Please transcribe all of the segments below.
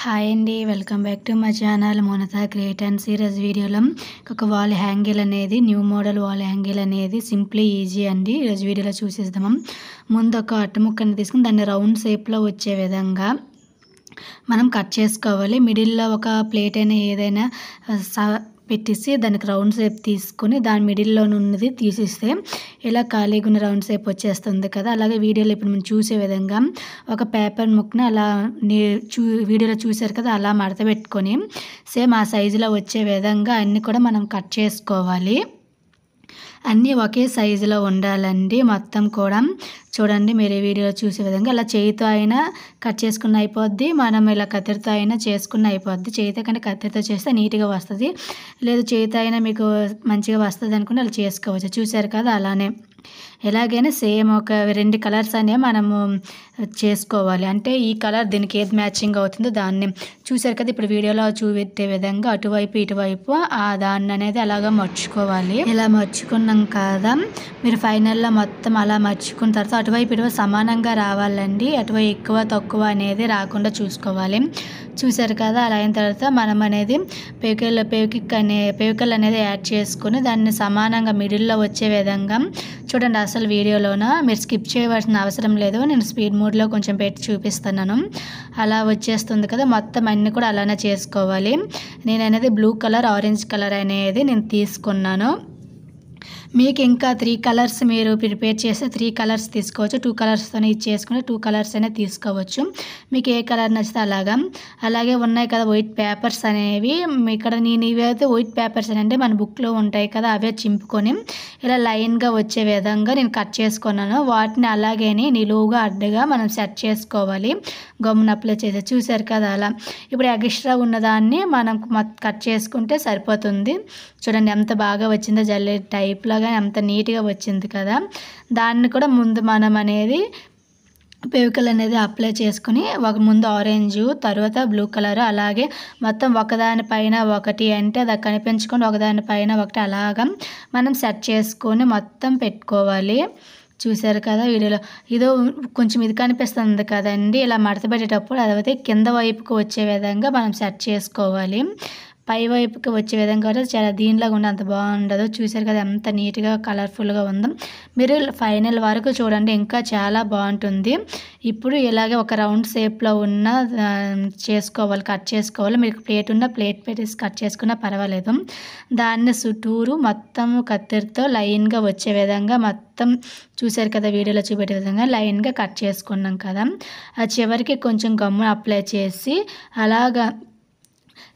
Hi అండి, welcome back to my channel Monita create and series. వీడియోలో ఒక వాల్ హ్యాంగిల్ అనేది న్యూ మోడల్ వాల్ హ్యాంగిల్ అనేది సింప్లీ ఈజీ అండి. ఈరోజు వీడియోలో చూసేద్దాము. ముందు ఒక అట్ట ముక్కని తీసుకుని దాన్ని రౌండ్ షేప్లో వచ్చే విధంగా మనం కట్ చేసుకోవాలి. మిడిల్లో ఒక ప్లేట్ అయినా ఏదైనా పెట్టేసి దానికి రౌండ్ షేప్ తీసుకొని దాని మిడిల్లో ఉన్నది తీసేస్తే ఇలా ఖాళీగా ఉన్న రౌండ్ షేప్ వచ్చేస్తుంది కదా. అలాగే వీడియోలో ఇప్పుడు మనం చూసే విధంగా ఒక పేపర్ ముక్కని అలా వీడియోలో చూసారు కదా, అలా మడత పెట్టుకొని సేమ్ ఆ సైజులో వచ్చే విధంగా అన్నీ కూడా మనం కట్ చేసుకోవాలి. అన్నీ ఒకే సైజులో ఉండాలండి మొత్తం కూడా. చూడండి, మీరు వీడియో చూసే విధంగా ఇలా చేయితో అయినా కట్ చేసుకున్న అయిపోద్ది, మనం ఇలా కత్తిరితో అయినా చేసుకున్న అయిపోద్ది. చేయితో కంటే కత్తిరితో చేస్తే నీట్గా వస్తుంది, లేదు చేయితో అయినా మీకు మంచిగా వస్తుంది అనుకుంటే అలా చేసుకోవచ్చు. చూసారు కదా, అలానే ఎలాగైనా సేమ్ ఒక 2 కలర్స్ అనేవి మనము చేసుకోవాలి. అంటే ఈ కలర్ దీనికి ఏది మ్యాచింగ్ అవుతుందో దాన్ని చూసారు కదా. ఇప్పుడు వీడియోలో చూపెట్టే విధంగా అటువైపు ఇటువైపు దాన్ని అనేది అలాగా మర్చుకోవాలి. ఇలా మర్చుకున్నాం కదా, మీరు ఫైనల్లో మొత్తం అలా మర్చుకున్న తర్వాత అటువైపు ఇటువైపు సమానంగా రావాలండి. అటువైపు ఎక్కువ తక్కువ అనేది రాకుండా చూసుకోవాలి. చూసారు కదా, అలా అయిన తర్వాత మనం అనేది పేకిల్ అనేది యాడ్ చేసుకుని దాన్ని సమానంగా మిడిల్లో వచ్చే విధంగా చూడండి. అసలు వీడియోలోన మీరు స్కిప్ చేయవలసిన అవసరం లేదు, నేను స్పీడ్ మోడ్లో కొంచెం పెట్టి చూపిస్తున్నాను. అలా వచ్చేస్తుంది కదా, మొత్తం అన్నీ కూడా అలానే చేసుకోవాలి. నేను అనేది బ్లూ కలర్, ఆరెంజ్ కలర్ అనేది నేను తీసుకున్నాను. మీకు ఇంకా 3 కలర్స్ మీరు ప్రిపేర్ చేస్తే 3 కలర్స్ తీసుకోవచ్చు. 2 కలర్స్తోనే ఇది చేసుకుంటే 2 కలర్స్ అనే తీసుకోవచ్చు. మీకు ఏ కలర్ నచ్చితే అలాగా. అలాగే ఉన్నాయి కదా వైట్ పేపర్స్ అనేవి. ఇక్కడ నేను ఇవైతే వైట్ పేపర్స్ అంటే మన బుక్లో ఉంటాయి కదా, అవే చింపుకొని ఇలా లైన్గా వచ్చే విధంగా నేను కట్ చేసుకున్నాను. వాటిని అలాగే నిలువుగా అడ్డగా మనం సెట్ చేసుకోవాలి. గమ్మున అప్లై చేసి చూసారు కదా అలా. ఇప్పుడు ఎక్స్ట్రా ఉన్నదాన్ని మనం కట్ చేసుకుంటే సరిపోతుంది. చూడండి ఎంత బాగా వచ్చిందో, జల్లె టైప్లాగా ఎంత నీట్గా వచ్చింది కదా. దాన్ని కూడా ముందు మనం అనేది పేవికల్ అనేది అప్లై చేసుకుని ఒక ముందు ఆరెంజ్, తర్వాత బ్లూ కలర్, అలాగే మొత్తం ఒకదానిపైన ఒకటి అంటే అది కనిపించకుండా ఒకదానిపైన ఒకటి అలాగా మనం సెట్ చేసుకొని మొత్తం పెట్టుకోవాలి. చూసారు కదా వీడియోలో. ఇదో కొంచెం ఇది కనిపిస్తుంది కదండి, ఇలా మడత పెట్టేటప్పుడు అదైతే కింద వైపుకు వచ్చే విధంగా మనం సెట్ చేసుకోవాలి. పై వైపుకి వచ్చే విధంగా కూడా చాలా దీనిలాగా ఉండి అంత బాగుండదు. చూసారు కదా ఎంత నీట్గా కలర్ఫుల్గా ఉందో. మీరు ఫైనల్ వరకు చూడండి, ఇంకా చాలా బాగుంటుంది. ఇప్పుడు ఇలాగే ఒక రౌండ్ షేప్లో ఉన్న చేసుకోవాలి, కట్ చేసుకోవాలి. మీకు ప్లేట్ ఉన్న ప్లేట్ పెట్టేసి కట్ చేసుకున్నా పర్వాలేదు. దాన్ని చుట్టూరు మొత్తం కత్తెరతో లైన్గా వచ్చే విధంగా మొత్తం చూసారు కదా వీడియోలో చూపెట్టే విధంగా లైన్గా కట్ చేసుకున్నాం కదా. ఆ చివరికి కొంచెం గమ్ము అప్లై చేసి అలాగా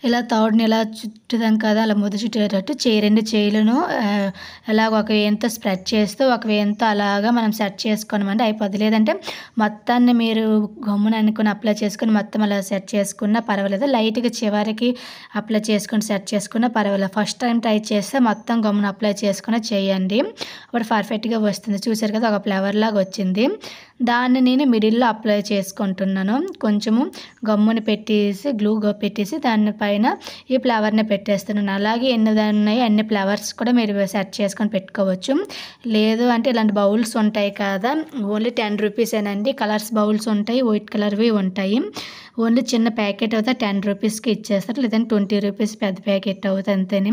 ఇలా థర్డ్ని ఇలా చుట్టుదాం కదా, అలా ముద్ద చుట్టేటట్టు 2 చేయిలను అలాగ ఒక వేయంతో స్ప్రెడ్ చేస్తూ ఒక వేయంతో అలాగా మనం సెట్ చేసుకోనమంటే అయిపోద్ది. లేదంటే మొత్తాన్ని మీరు గమ్మున అనుకుని అప్లై చేసుకుని మొత్తం అలా సెట్ చేసుకున్నా పర్వాలేదు. లైట్గా చివరికి అప్లై చేసుకుని సెట్ చేసుకున్నా పర్వాలేదు. ఫస్ట్ టైం ట్రై చేస్తే మొత్తం గమ్మున అప్లై చేసుకుని చేయండి, అప్పుడు పర్ఫెక్ట్గా వస్తుంది. చూసారు కదా ఒక ఫ్లవర్ లాగా వచ్చింది. దాన్ని నేను మిడిల్లో అప్లై చేసుకుంటున్నాను. కొంచెము గమ్ముని పెట్టేసి గ్లూ పెట్టేసి దానిపైన ఈ ఫ్లవర్ని పెట్టేస్తున్నాను. అలాగే ఎన్ని ఉన్నాయి అన్ని ఫ్లవర్స్ కూడా మీరు సెట్ చేసుకొని పెట్టుకోవచ్చు. లేదు అంటే ఇలాంటి బౌల్స్ ఉంటాయి కదా, ఓన్లీ 10 రూపీసేనండి. కలర్స్ బౌల్స్ ఉంటాయి, వైట్ కలర్వి ఉంటాయి. ఓన్లీ చిన్న ప్యాకెట్ అవుతే 10 రూపీస్కి ఇచ్చేస్తారు, లేదంటే 20 రూపీస్ పెద్ద ప్యాకెట్ అవుతుంది అంతేని.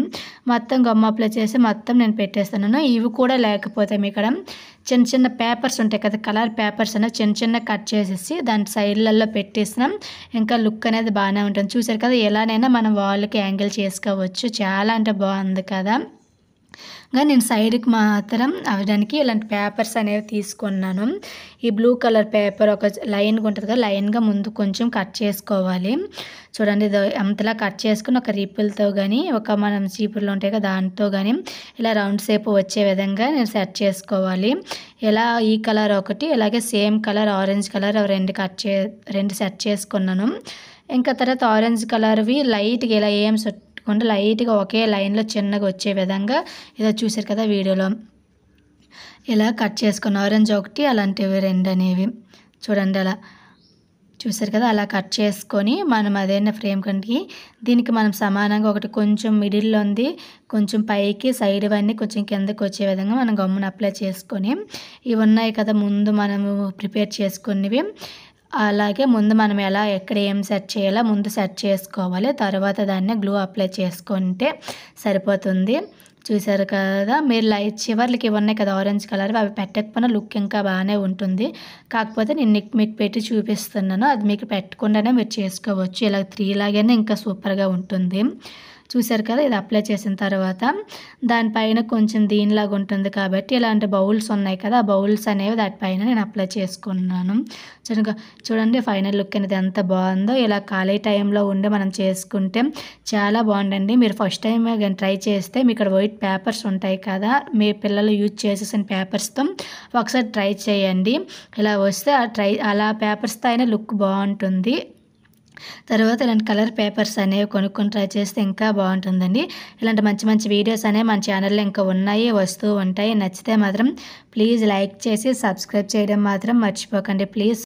మొత్తం గమ్ అప్లై చేసి మొత్తం నేను పెట్టేస్తున్నాను. ఇవి కూడా లేకపోతే మీ ఇక్కడ చిన్న చిన్న పేపర్స్ ఉంటాయి కదా, కలర్ పేపర్స్ అనేవి చిన్న కట్ చేసేసి దాని సైడ్లలో పెట్టేసినాం, ఇంకా లుక్ అనేది బాగానే ఉంటుంది. చూసారు కదా, ఎలానైనా మనం వాల్కి యాంగిల్ చేసుకోవచ్చు. చాలా అంటే బాగుంది కదా. కానీ నేను సైడ్కి మాత్రం అవడానికి ఇలాంటి పేపర్స్ అనేవి తీసుకున్నాను. ఈ బ్లూ కలర్ పేపర్ ఒక లైన్గా ఉంటుంది కదా, లైన్గా ముందు కొంచెం కట్ చేసుకోవాలి. చూడండి, ఇది అంతలా కట్ చేసుకుని ఒక రిప్పులతో కానీ ఒక మనం చీపుర్లు ఉంటాయి కదా దాంతో కానీ ఇలా రౌండ్ షేప్ వచ్చే విధంగా నేను సెట్ చేసుకోవాలి. ఇలా ఈ కలర్ ఒకటి, అలాగే same colour orange colour 2 set చేసుకున్నాను. ఇంకా తర్వాత ఆరెంజ్ కలర్వి లైట్గా ఇలా ఏం లైట్గా ఒకే లైన్లో చిన్నగా వచ్చే విధంగా ఇలా చూసారు కదా వీడియోలో ఇలా కట్ చేసుకున్న ఆరెంజ్ ఒకటి, అలాంటివి 2 అనేవి చూడండి అలా చూసారు కదా. అలా కట్ చేసుకొని మనం అదైనా ఫ్రేమ్ కంటికి దీనికి మనం సమానంగా ఒకటి కొంచెం మిడిల్లో ఉంది, కొంచెం పైకి సైడ్ అన్నీ కొంచెం కిందకి వచ్చే విధంగా మనం గమ్మున అప్లై చేసుకొని ఇవి ఉన్నాయి కదా ముందు మనము ప్రిపేర్ చేసుకునేవి అలాగే ముందు మనం ఎక్కడ ఏం సెట్ చేయాలో ముందు సెట్ చేసుకోవాలి. తర్వాత దాన్ని గ్లూ అప్లై చేసుకుంటే సరిపోతుంది. చూసారు కదా, మీరు లైట్ చివర్లకి ఉన్నాయి కదా ఆరెంజ్ కలర్, అవి పెట్టకపోయినా లుక్ ఇంకా బాగానే ఉంటుంది. కాకపోతే నేను మీకు పెట్టి చూపిస్తున్నాను, అది మీకు పెట్టకుండానే మీరు చేసుకోవచ్చు. ఇలా 3 లాగానే ఇంకా సూపర్గా ఉంటుంది. చూసారు కదా, ఇది అప్లై చేసిన తర్వాత దానిపైన కొంచెం దీనిలాగా ఉంటుంది కాబట్టి ఇలాంటి బౌల్స్ ఉన్నాయి కదా, ఆ బౌల్స్ అనేవి దాటిపైన నేను అప్లై చేసుకున్నాను. చూడండి ఫైనల్ లుక్ అనేది ఎంత బాగుందో. ఇలా ఖాళీ టైంలో ఉండి మనం చేసుకుంటే చాలా బాగుండండి. మీరు ఫస్ట్ టైం కానీ ట్రై చేస్తే మీ ఇక్కడ వైట్ పేపర్స్ ఉంటాయి కదా, మీ పిల్లలు యూజ్ చేసేసిన పేపర్స్తో ఒకసారి ట్రై చేయండి. ఇలా వస్తే అలా పేపర్స్తో అయినా లుక్ బాగుంటుంది. తర్వాత ఇలాంటి కలర్ పేపర్స్ అనేవి కొనుక్కొని ట్రై చేస్తే ఇంకా బాగుంటుందండి. ఇలాంటి మంచి మంచి వీడియోస్ అనేవి మన ఛానల్లో ఇంకా ఉన్నాయి, వస్తూ ఉంటాయి. నచ్చితే మాత్రం ప్లీజ్ లైక్ చేసి సబ్స్క్రైబ్ చేయడం మాత్రం మర్చిపోకండి ప్లీజ్.